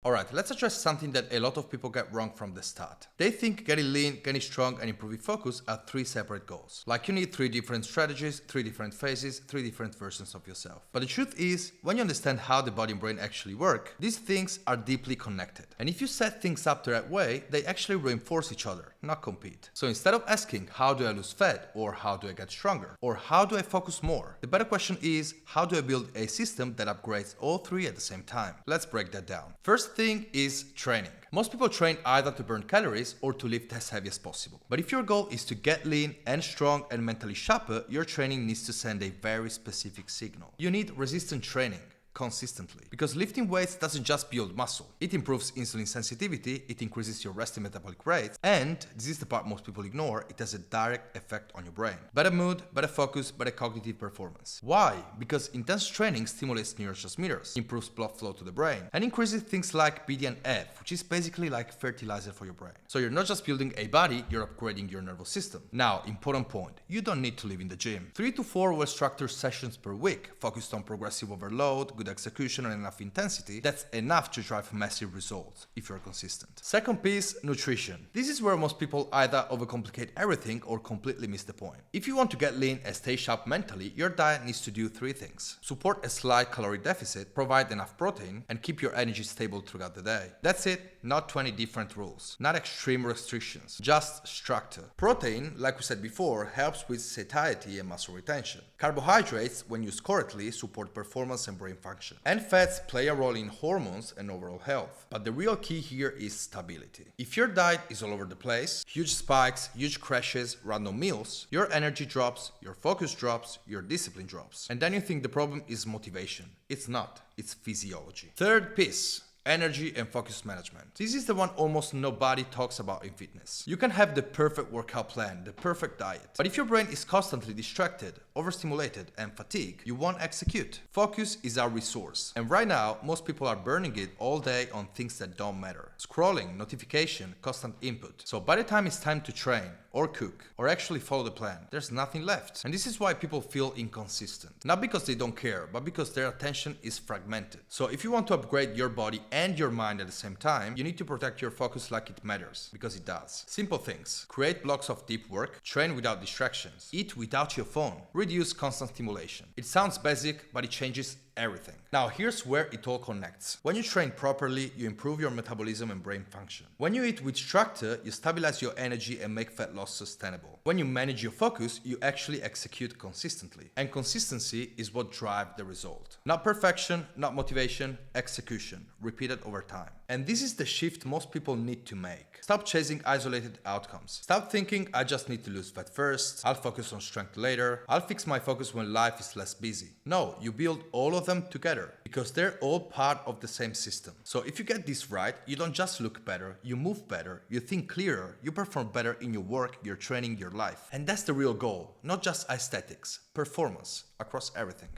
Alright, let's address something that a lot of people get wrong from the start. They think getting lean, getting strong, and improving focus are three separate goals. Like you need three different strategies, three different phases, three different versions of yourself. But the truth is, when you understand how the body and brain actually work, these things are deeply connected. And if you set things up the right way, they actually reinforce each other, not compete. So instead of asking, how do I lose fat, or how do I get stronger, or how do I focus more, the better question is, how do I build a system that upgrades all three at the same time? Let's break that down. First thing is training. Most people train either to burn calories or to lift as heavy as possible. But if your goal is to get lean and strong and mentally sharper, your training needs to send a very specific signal. You need resistance training consistently. Because lifting weights doesn't just build muscle. It improves insulin sensitivity, it increases your resting metabolic rate, and this is the part most people ignore, it has a direct effect on your brain. Better mood, better focus, better cognitive performance. Why? Because intense training stimulates neurotransmitters, improves blood flow to the brain, and increases things like BDNF, which is basically like fertilizer for your brain. So you're not just building a body, you're upgrading your nervous system. Now, important point, you don't need to live in the gym. 3 to 4 well-structured sessions per week, focused on progressive overload, good execution and enough intensity, that's enough to drive massive results if you're consistent. Second piece, nutrition. This is where most people either overcomplicate everything or completely miss the point. If you want to get lean and stay sharp mentally, your diet needs to do 3 things. Support a slight calorie deficit, provide enough protein, and keep your energy stable throughout the day. That's it, not 20 different rules, not extreme restrictions, just structure. Protein, like we said before, helps with satiety and muscle retention. Carbohydrates, when used correctly, support performance and brain function. And fats play a role in hormones and overall health. But the real key here is stability. If your diet is all over the place, huge spikes, huge crashes, random meals, your energy drops, your focus drops, your discipline drops. And then you think the problem is motivation. It's not, it's physiology. Third piece. Energy and focus management. This is the one almost nobody talks about in fitness. You can have the perfect workout plan, the perfect diet, but if your brain is constantly distracted, overstimulated, and fatigued, you won't execute. Focus is our resource, and right now, most people are burning it all day on things that don't matter. Scrolling, notification, constant input. So by the time it's time to train, or cook, or actually follow the plan, there's nothing left. And this is why people feel inconsistent. Not because they don't care, but because their attention is fragmented. So if you want to upgrade your body and your mind at the same time, you need to protect your focus like it matters, because it does. Simple things. Create blocks of deep work, train without distractions, eat without your phone, reduce constant stimulation. It sounds basic, but it changes everything. Now here's where it all connects. When you train properly, you improve your metabolism and brain function. When you eat with structure, you stabilize your energy and make fat loss sustainable. When you manage your focus, you actually execute consistently. And consistency is what drives the result. Not perfection, not motivation, execution, repeated over time. And this is the shift most people need to make. Stop chasing isolated outcomes. Stop thinking, I just need to lose fat first, I'll focus on strength later, I'll fix my focus when life is less busy. No, you build all of them together because they're all part of the same system. So if you get this right, you don't just look better, you move better, you think clearer, you perform better in your work, your training, your life. And that's the real goal, not just aesthetics, performance across everything.